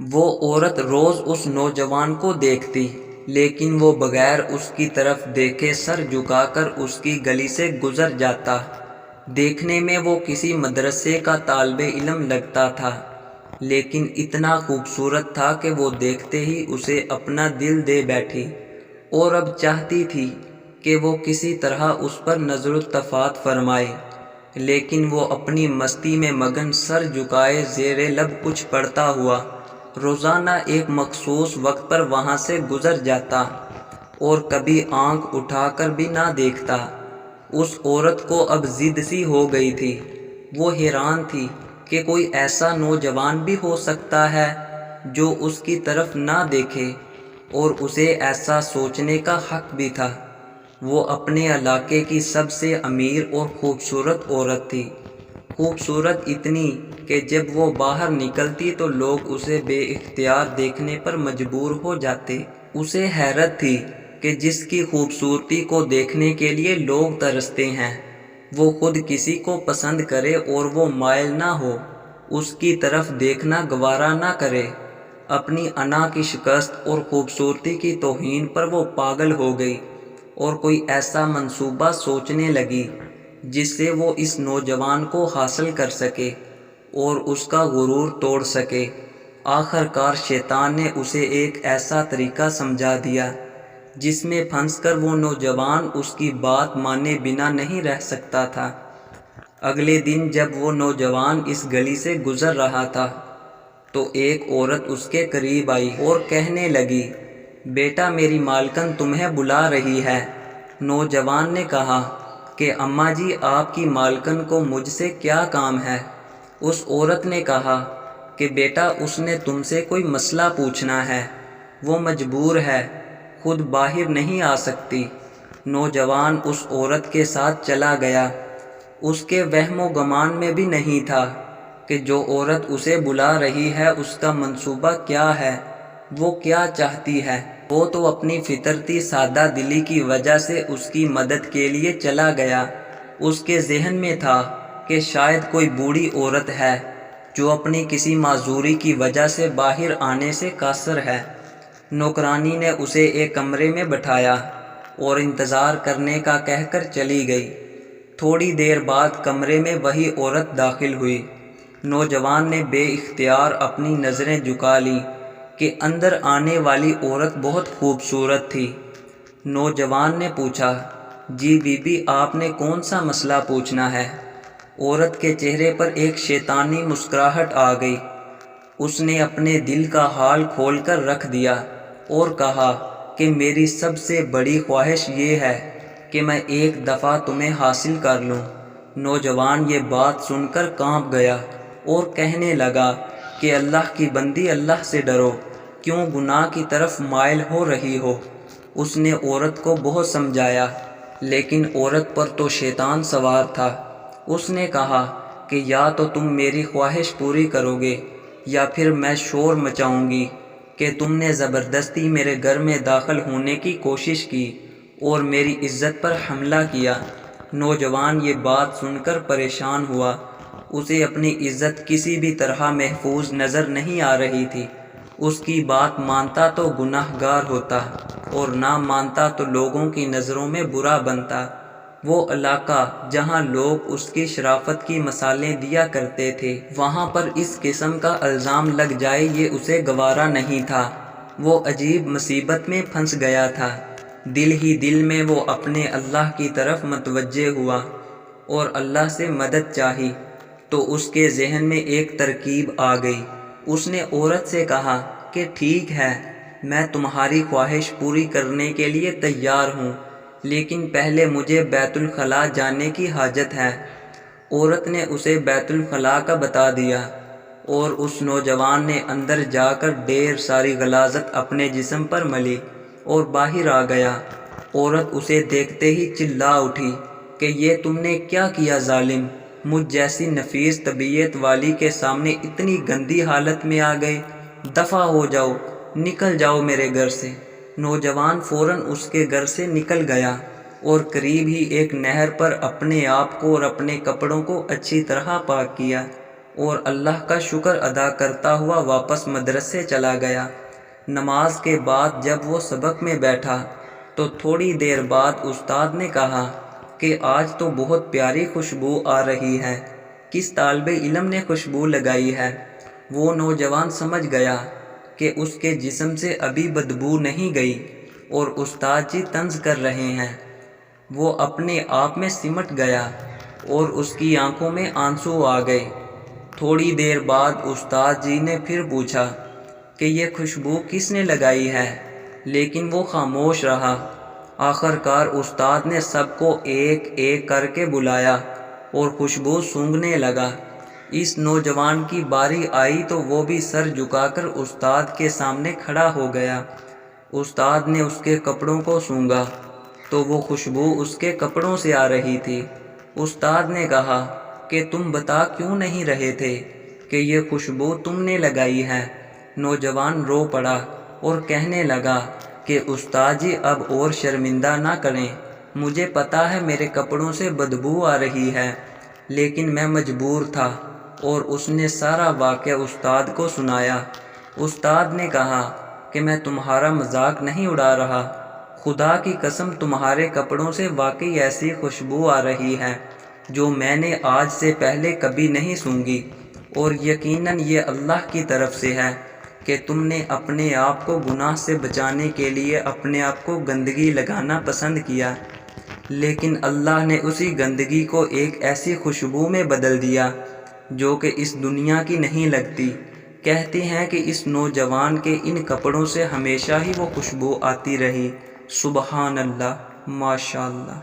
وہ عورت روز اس نوجوان کو دیکھتی، لیکن وہ بغیر اس کی طرف دیکھے سر جھکا کر اس کی گلی سے گزر جاتا۔ دیکھنے میں وہ کسی مدرسے کا طالب علم لگتا تھا، لیکن اتنا خوبصورت تھا کہ وہ دیکھتے ہی اسے اپنا دل دے بیٹھی، اور اب چاہتی تھی کہ وہ کسی طرح اس پر نظر التفات فرمائے، لیکن وہ اپنی مستی میں مگن سر جھکائے زیر لب کچھ پڑھتا ہوا روزانہ ایک مخصوص وقت پر وہاں سے گزر جاتا، اور کبھی آنکھ اٹھا کر بھی نہ دیکھتا۔ اس عورت کو اب ضد سی ہو گئی تھی۔ وہ حیران تھی کہ کوئی ایسا نوجوان بھی ہو سکتا ہے جو اس کی طرف نہ دیکھے، اور اسے ایسا سوچنے کا حق بھی تھا۔ وہ اپنے علاقے کی سب سے امیر اور خوبصورت عورت تھی، خوبصورت اتنی کہ جب وہ باہر نکلتی تو لوگ اسے بے اختیار دیکھنے پر مجبور ہو جاتے۔ اسے حیرت تھی کہ جس کی خوبصورتی کو دیکھنے کے لیے لوگ ترستے ہیں، وہ خود کسی کو پسند کرے اور وہ مائل نہ ہو، اس کی طرف دیکھنا گوارا نہ کرے۔ اپنی انا کی شکست اور خوبصورتی کی توہین پر وہ پاگل ہو گئی، اور کوئی ایسا منصوبہ سوچنے لگی جس سے وہ اس نوجوان کو حاصل کر سکے اور اس کا غرور توڑ سکے۔ آخر کار شیطان نے اسے ایک ایسا طریقہ سمجھا دیا جس میں پھنس کر وہ نوجوان اس کی بات مانے بنا نہیں رہ سکتا تھا۔ اگلے دن جب وہ نوجوان اس گلی سے گزر رہا تھا تو ایک عورت اس کے قریب آئی اور کہنے لگی، بیٹا میری مالکن تمہیں بلا رہی ہے۔ نوجوان نے کہا کہ اماں جی آپ کی مالکن کو مجھ سے کیا کام ہے؟ اس عورت نے کہا کہ بیٹا اس نے تم سے کوئی مسئلہ پوچھنا ہے، وہ مجبور ہے، خود باہر نہیں آ سکتی۔ نوجوان اس عورت کے ساتھ چلا گیا۔ اس کے وہم و گمان میں بھی نہیں تھا کہ جو عورت اسے بلا رہی ہے اس کا منصوبہ کیا ہے، وہ کیا چاہتی ہے۔ وہ تو اپنی فطرتی سادہ دلی کی وجہ سے اس کی مدد کے لیے چلا گیا۔ اس کے ذہن میں تھا کہ شاید کوئی بوڑھی عورت ہے جو اپنی کسی معذوری کی وجہ سے باہر آنے سے قاصر ہے۔ نوکرانی نے اسے ایک کمرے میں بٹھایا اور انتظار کرنے کا کہہ کر چلی گئی۔ تھوڑی دیر بعد کمرے میں وہی عورت داخل ہوئی۔ نوجوان نے بے اختیار اپنی نظریں جھکا لیں کہ اندر آنے والی عورت بہت خوبصورت تھی۔ نوجوان نے پوچھا، جی بی بی آپ نے کون سا مسئلہ پوچھنا ہے؟ عورت کے چہرے پر ایک شیطانی مسکراہٹ آ گئی۔ اس نے اپنے دل کا حال کھول کر رکھ دیا اور کہا کہ میری سب سے بڑی خواہش یہ ہے کہ میں ایک دفعہ تمہیں حاصل کر لوں۔ نوجوان یہ بات سن کر کانپ گیا اور کہنے لگا کہ اللہ کی بندی اللہ سے ڈرو، کیوں گناہ کی طرف مائل ہو رہی ہو؟ اس نے عورت کو بہت سمجھایا، لیکن عورت پر تو شیطان سوار تھا۔ اس نے کہا کہ یا تو تم میری خواہش پوری کرو گے یا پھر میں شور مچاؤں گی کہ تم نے زبردستی میرے گھر میں داخل ہونے کی کوشش کی اور میری عزت پر حملہ کیا۔ نوجوان یہ بات سن کر پریشان ہوا۔ اسے اپنی عزت کسی بھی طرح محفوظ نظر نہیں آ رہی تھی۔ اس کی بات مانتا تو گناہ گار ہوتا اور نہ مانتا تو لوگوں کی نظروں میں برا بنتا۔ وہ علاقہ جہاں لوگ اس کی شرافت کی مثالیں دیا کرتے تھے، وہاں پر اس قسم کا الزام لگ جائے یہ اسے گوارا نہیں تھا۔ وہ عجیب مصیبت میں پھنس گیا تھا۔ دل ہی دل میں وہ اپنے اللہ کی طرف متوجہ ہوا اور اللہ سے مدد چاہی تو اس کے ذہن میں ایک ترکیب آ گئی۔ اس نے عورت سے کہا کہ ٹھیک ہے، میں تمہاری خواہش پوری کرنے کے لیے تیار ہوں، لیکن پہلے مجھے بیت الخلاء جانے کی حاجت ہے۔ عورت نے اسے بیت الخلاء کا بتا دیا اور اس نوجوان نے اندر جا کر ڈھیر ساری غلاظت اپنے جسم پر ملی اور باہر آ گیا۔ عورت اسے دیکھتے ہی چلا اٹھی کہ یہ تم نے کیا کیا ظالم، مجھ جیسی نفیس طبیعت والی کے سامنے اتنی گندی حالت میں آ گئے، دفع ہو جاؤ، نکل جاؤ میرے گھر سے۔ نوجوان فوراً اس کے گھر سے نکل گیا اور قریب ہی ایک نہر پر اپنے آپ کو اور اپنے کپڑوں کو اچھی طرح پاک کیا اور اللہ کا شکر ادا کرتا ہوا واپس مدرسے چلا گیا۔ نماز کے بعد جب وہ سبق میں بیٹھا تو تھوڑی دیر بعد استاد نے کہا کہ آج تو بہت پیاری خوشبو آ رہی ہے، کس طالب علم نے خوشبو لگائی ہے؟ وہ نوجوان سمجھ گیا کہ اس کے جسم سے ابھی بدبو نہیں گئی اور استاد جی طنز کر رہے ہیں۔ وہ اپنے آپ میں سمٹ گیا اور اس کی آنکھوں میں آنسو آ گئے۔ تھوڑی دیر بعد استاد جی نے پھر پوچھا کہ یہ خوشبو کس نے لگائی ہے، لیکن وہ خاموش رہا۔ آخر کار استاد نے سب کو ایک ایک کر کے بلایا اور خوشبو سونگھنے لگا۔ اس نوجوان کی باری آئی تو وہ بھی سر جھکا کر استاد کے سامنے کھڑا ہو گیا۔ استاد نے اس کے کپڑوں کو سونگھا تو وہ خوشبو اس کے کپڑوں سے آ رہی تھی۔ استاد نے کہا کہ تم بتا کیوں نہیں رہے تھے کہ یہ خوشبو تم نے لگائی ہے؟ نوجوان رو پڑا اور کہنے لگا کہ استاد جی اب اور شرمندہ نہ کریں، مجھے پتا ہے میرے کپڑوں سے بدبو آ رہی ہے، لیکن میں مجبور تھا۔ اور اس نے سارا واقعہ استاد کو سنایا۔ استاد نے کہا کہ میں تمہارا مذاق نہیں اڑا رہا، خدا کی قسم تمہارے کپڑوں سے واقعی ایسی خوشبو آ رہی ہے جو میں نے آج سے پہلے کبھی نہیں سونگھی، اور یقیناً یہ اللہ کی طرف سے ہے کہ تم نے اپنے آپ کو گناہ سے بچانے کے لیے اپنے آپ کو گندگی لگانا پسند کیا، لیکن اللہ نے اسی گندگی کو ایک ایسی خوشبو میں بدل دیا جو کہ اس دنیا کی نہیں لگتی۔ کہتے ہیں کہ اس نوجوان کے ان کپڑوں سے ہمیشہ ہی وہ خوشبو آتی رہی۔ سبحان اللہ، ماشاء اللہ۔